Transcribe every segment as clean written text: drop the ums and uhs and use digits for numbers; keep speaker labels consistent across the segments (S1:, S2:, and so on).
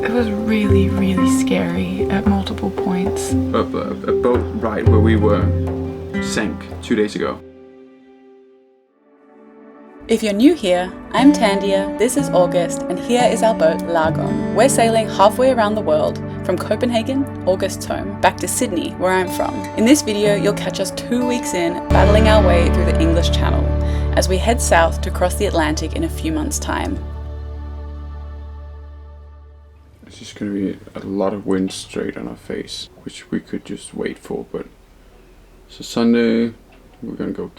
S1: It was really, really scary at multiple points.
S2: A boat ride where we were sank 2 days ago.
S3: If you're new here, I'm Tandia, this is August, and here is our boat Lagom. We're sailing halfway around the world, from Copenhagen, August's home, back to Sydney, where I'm from. In this video, you'll catch us 2 weeks in, battling our way through the English Channel, as we head south to cross the Atlantic in a few months' time.
S2: It's just going to be a lot of wind straight on our face, which we could just wait for, but... So Sunday, we're going to go...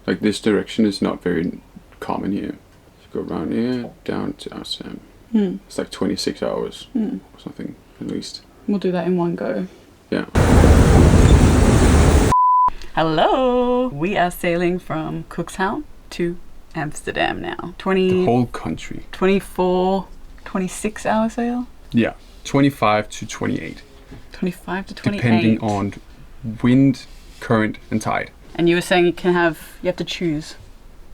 S2: Like, this direction is not very common here. Let's go around here, down to Amsterdam. It's like 26 hours or something, at least.
S1: We'll do that in one go.
S2: Yeah.
S3: Hello! We are sailing from Cuxhaven to Amsterdam now.
S2: The whole country.
S3: 24, 26 hour sail?
S2: Yeah, 25 to 28.
S3: 25 to 28.
S2: Depending on wind, current, and tide.
S3: And you were saying you have to choose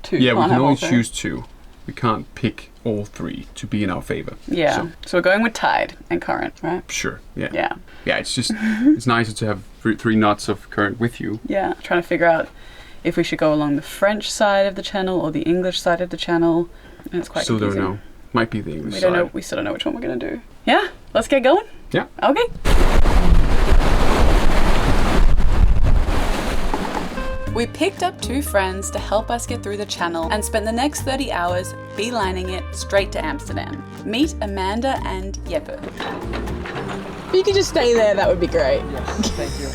S3: two.
S2: Yeah, we can only choose two. We can't pick all three to be in our favor.
S3: Yeah, so we're going with tide and current, right?
S2: Sure, yeah.
S3: Yeah.
S2: Yeah, it's just, it's nicer to have three knots of current with you.
S3: Yeah, trying to figure out if we should go along the French side of the channel or the English side of the channel. And it's quite confusing.
S2: Still don't know. Might be the English
S3: We
S2: side.
S3: don't know. We still don't know which one we're going to do. Yeah, let's get going?
S2: Yeah.
S3: Okay. We picked up 2 friends to help us get through the channel and spent the next 30 hours beelining it straight to Amsterdam. Meet Amanda and Jeppe. If you could just stay there, that would be great.
S4: Yes, thank you.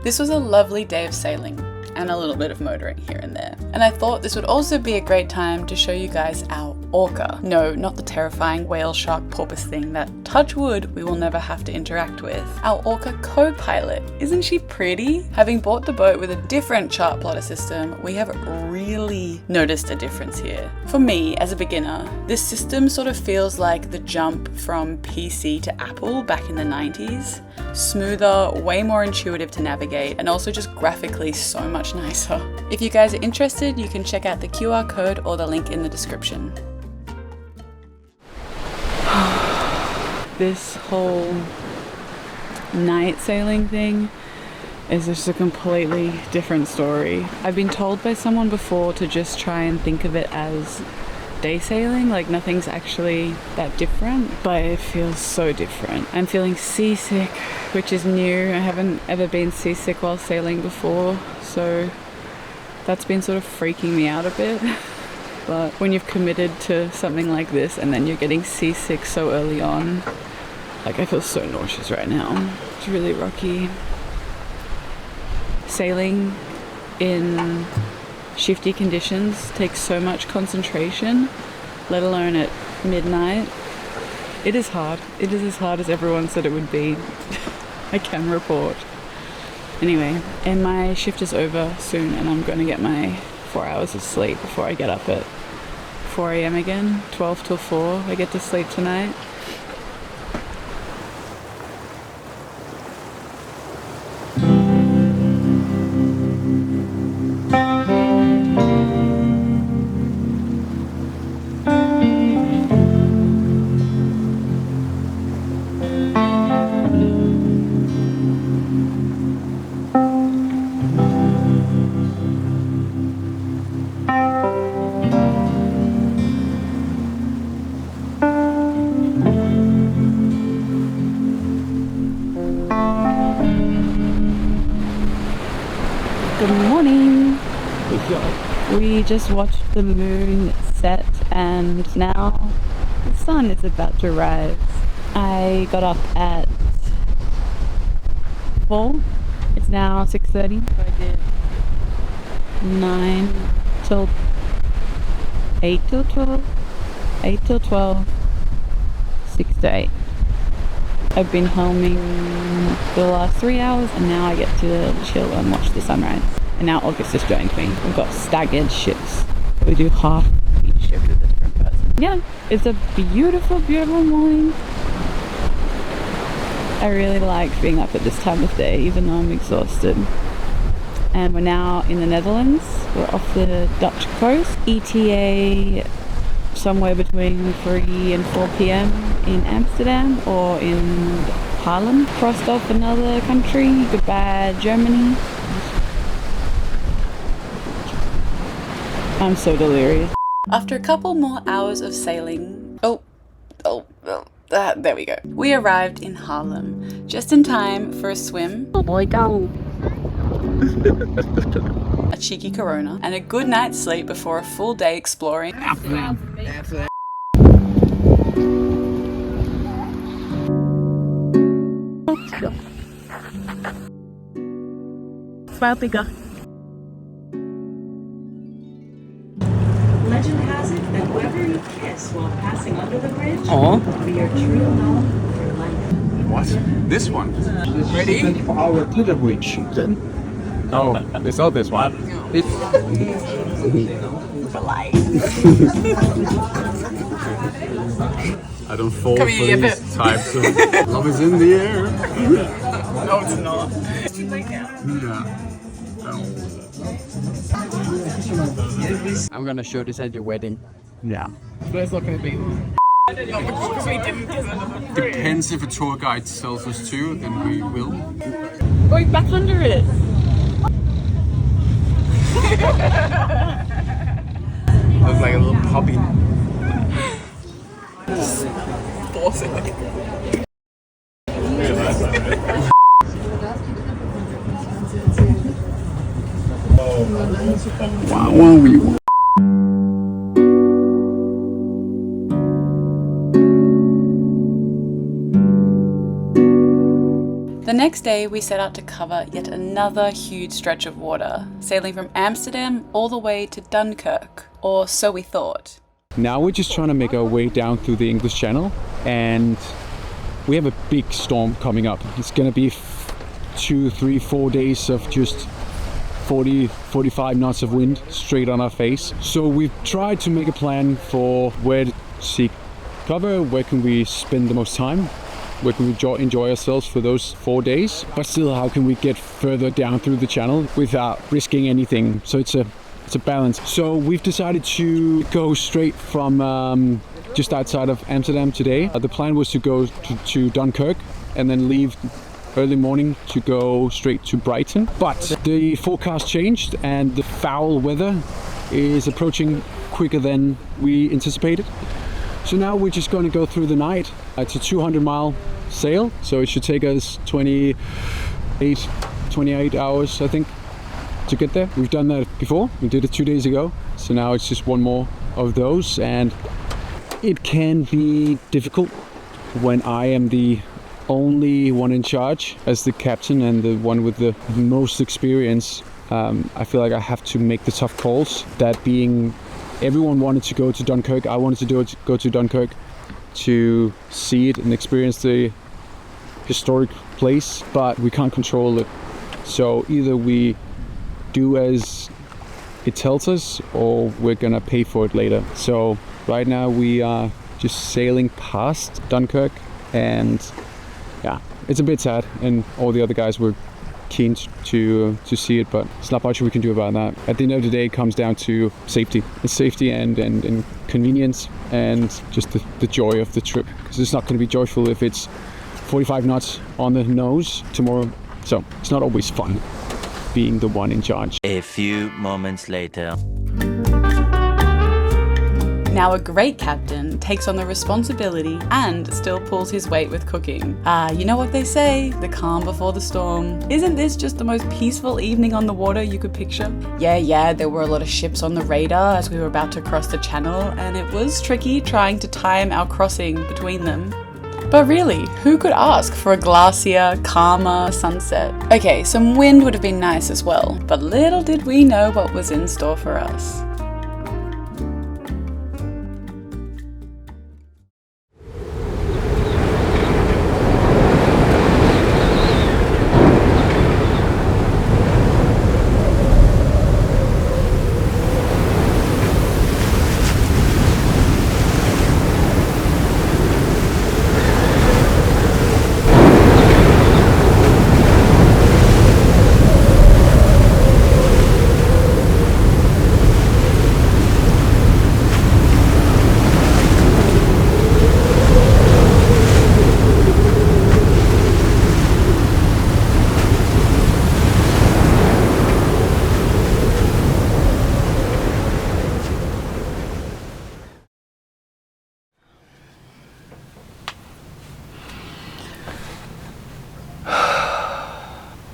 S3: This was a lovely day of sailing and a little bit of motoring here and there. And I thought this would also be a great time to show you guys our orca. No, not the terrifying whale shark porpoise thing that, touch wood, we will never have to interact with. Our orca co-pilot. Isn't she pretty? Having bought the boat with a different chart plotter system, we have really noticed a difference here. For me, as a beginner, this system sort of feels like the jump from PC to Apple back in the 90s. Smoother, way more intuitive to navigate, and also just graphically so much nicer. If you guys are interested, you can check out the QR code or the link in the description. This whole night sailing thing is just a completely different story. I've been told by someone before to just try and think of it as day sailing, like nothing's actually that different, but it feels so different. I'm feeling seasick, which is new. I haven't ever been seasick while sailing before, so that's been sort of freaking me out a bit. But when you've committed to something like this and then you're getting seasick so early on, like I feel so nauseous right now. It's really rocky. Sailing in shifty conditions takes so much concentration, let alone at midnight. It is hard. It is as hard as everyone said it would be. I can report. Anyway, and my shift is over soon and I'm going to get my 4 hours of sleep before I get up at 4 a.m. again. 12 till 4 I get to sleep tonight. Good morning. We just watched the moon set and now the sun is about to rise. I got up at 4. It's now 6:30. So I did 9 till 8 till 12, 8 till 12, 6 to 8. I've been helming for the last 3 hours and now I get to chill and watch the sunrise. And now August has joined me. We've got staggered shifts. We do half each shift with a different person. Yeah, it's a beautiful, beautiful morning. I really like being up at this time of day, even though I'm exhausted. And we're now in the Netherlands. We're off the Dutch coast. ETA
S1: somewhere between 3 and 4 p.m. in Amsterdam or in Haarlem. Crossed off another country. Goodbye, Germany. I'm so delirious.
S3: After a couple more hours of sailing, there we go. We arrived in Haarlem, just in time for a swim, a cheeky Corona, and a good night's sleep before a full day exploring.
S5: Legend has it that whoever you kiss while passing under the bridge will be your true love for life.
S2: What? This one? Ready?
S4: 24-hour to the bridge. Then
S2: Oh, it's not this one. It's I don't fall for these types of love is in the air.
S3: No, it's not.
S4: I'm gonna show this at your wedding.
S2: Yeah.
S4: But it's not gonna be.
S2: Depends if a tour guide sells us to, then we will.
S1: Going back under it.
S4: Looks like a little puppy.
S3: The next day, we set out to cover yet another huge stretch of water, sailing from Amsterdam all the way to Dunkirk, or so we thought.
S2: Now we're just trying to make our way down through the English Channel, and we have a big storm coming up. It's gonna be 2, 3, 4 days of just 40, 45 knots of wind straight on our face. So we've tried to make a plan for where to seek cover, where can we spend the most time, where can we enjoy ourselves for those 4 days, but still how can we get further down through the channel without risking anything. So it's a balance. So we've decided to go straight from just outside of Amsterdam today. The plan was to go to Dunkirk and then leave early morning to go straight to Brighton. But the forecast changed and the foul weather is approaching quicker than we anticipated. So now we're just going to go through the night. It's a 200-mile sail, so it should take us 28 hours, I think, to get there. We've done that before. We did it 2 days ago, so now it's just one more of those, and it can be difficult when I am the only one in charge as the captain and the one with the most experience. I feel like I have to make the tough calls. That being, everyone wanted to go to Dunkirk. I wanted to go to Dunkirk to see it and experience the historic place, but we can't control it. So either we do as it tells us or we're gonna pay for it later. So right now we are just sailing past Dunkirk, and yeah, it's a bit sad, and all the other guys were keen to see it, but it's not much we can do about that. At the end of the day, it comes down to safety. It's safety and convenience, and just the joy of the trip, because it's not going to be joyful if it's 45 knots on the nose tomorrow. So it's not always fun being the one in charge.
S6: A few moments later.
S3: Now a great captain takes on the responsibility and still pulls his weight with cooking. You know what they say, the calm before the storm. Isn't this just the most peaceful evening on the water you could picture? Yeah, there were a lot of ships on the radar as we were about to cross the channel, and it was tricky trying to time our crossing between them. But really, who could ask for a glacier, calmer sunset? Okay, some wind would have been nice as well, but little did we know what was in store for us.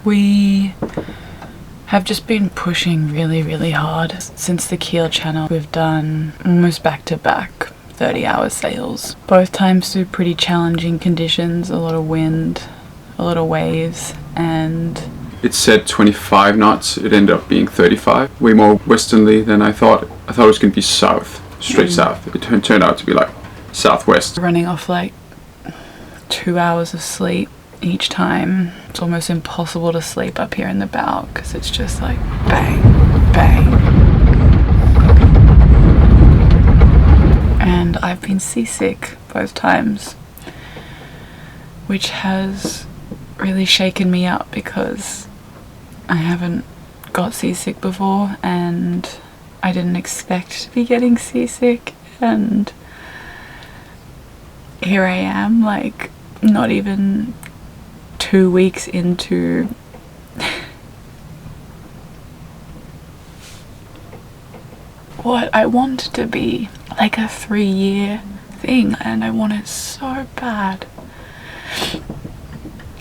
S3: We have just been pushing really hard. Since the Kiel Channel, we've done almost back-to-back 30-hour sails. Both times through pretty challenging conditions, a lot of wind, a lot of waves, and
S2: it said 25 knots. It ended up being 35. Way more westernly than I thought. I thought it was going to be south, straight south. It turned out to be like southwest.
S3: running off like 2 hours of sleep each time. It's almost impossible to sleep up here in the bow because it's just like bang, bang. And I've been seasick both times, which has really shaken me up because I haven't got seasick before and I didn't expect to be getting seasick, and here I am, like not even 2 weeks into what I want to be like a 3-year thing, and I want it so bad,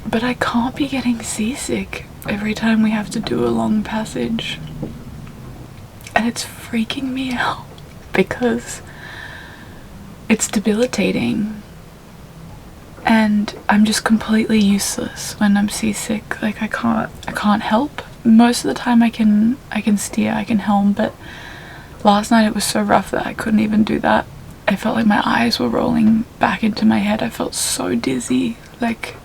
S3: but I can't be getting seasick every time we have to do a long passage, and it's freaking me out because it's debilitating. And I'm just completely useless when I'm seasick. Like I can't help. Most of the time I can steer, I can helm, but last night it was so rough that I couldn't even do that. I felt like my eyes were rolling back into my head. I felt so dizzy. Like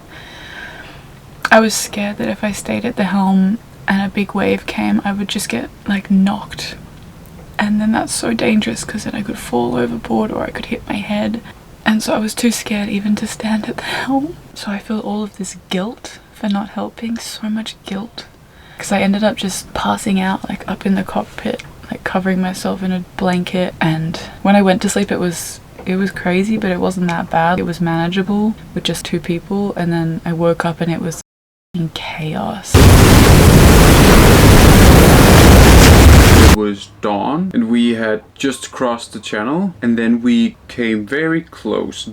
S3: I was scared that if I stayed at the helm and a big wave came, I would just get like knocked. And then that's so dangerous because then I could fall overboard or I could hit my head. And so I was too scared even to stand at the helm. So I feel all of this guilt for not helping, so much guilt. Because I ended up just passing out like up in the cockpit, like covering myself in a blanket. And when I went to sleep it was crazy, but it wasn't that bad. It was manageable with just 2 people. And then I woke up and it was in chaos.
S2: It was dawn and we had just crossed the channel, and then we came very close,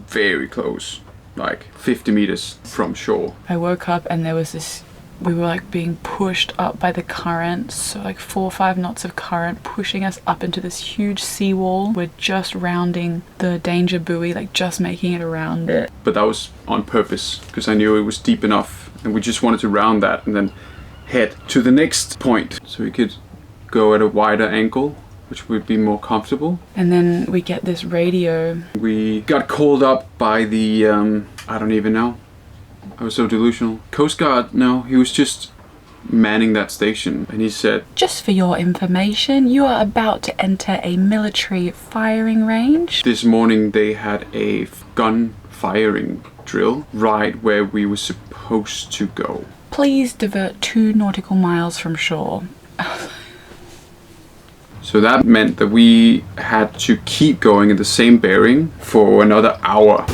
S2: like 50 meters from shore.
S3: I woke up and there was this, we were like being pushed up by the current, so like 4 or 5 knots of current pushing us up into this huge seawall. We're just rounding the danger buoy, like just making it around it.
S2: But that was on purpose because I knew it was deep enough and we just wanted to round that and then head to the next point so we could go at a wider angle, which would be more comfortable.
S3: And then we get this radio.
S2: We got called up by the, I don't even know. I was so delusional. Coast Guard, no, he was just manning that station, and he said,
S3: "Just for your information, you are about to enter a military firing range."
S2: This morning they had a gun firing drill right where we were supposed to go.
S3: "Please divert 2 nautical miles from shore."
S2: So that meant that we had to keep going in the same bearing for another hour.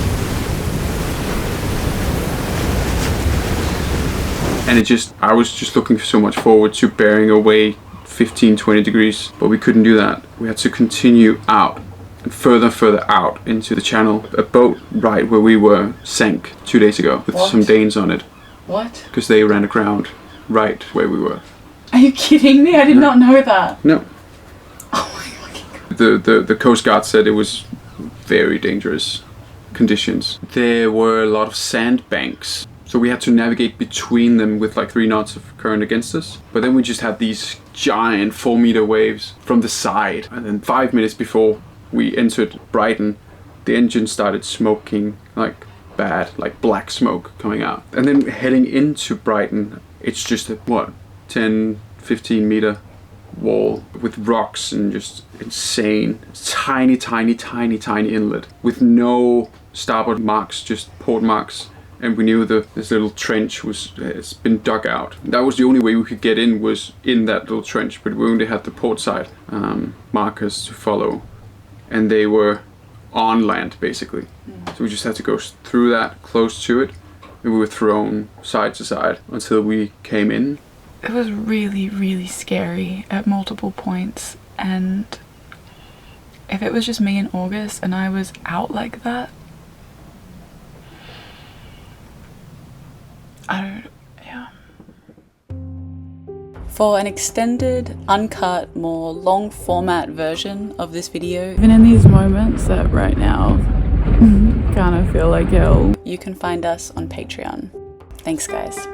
S2: And I was just looking so much forward to bearing away 15-20 degrees, but we couldn't do that. We had to continue out and further out into the channel. A boat right where we were sank 2 days ago with some Danes on it.
S3: What?
S2: Because they ran aground right where we were.
S3: Are you kidding me? I did not know that.
S2: No.
S3: Oh my god.
S2: The Coast Guard said it was very dangerous conditions. There were a lot of sandbanks, so we had to navigate between them with like 3 knots of current against us. But then we just had these giant 4-meter waves from the side, and then 5 minutes before we entered Brighton, the engine started smoking like bad, like black smoke coming out. And then heading into Brighton, it's just a 10-15 meter wall with rocks and just insane tiny inlet with no starboard marks, just port marks. And we knew that this little trench has been dug out. That was the only way we could get in, was in that little trench, but we only had the port side markers to follow, and they were on land basically. So we just had to go through that, close to it, and we were thrown side to side until we came in.
S3: It was really scary at multiple points, and if it was just me in August and I was out like that, For an extended, uncut, more long format version of this video, even in these moments that right now kind of feel like hell, you can find us on Patreon. Thanks guys.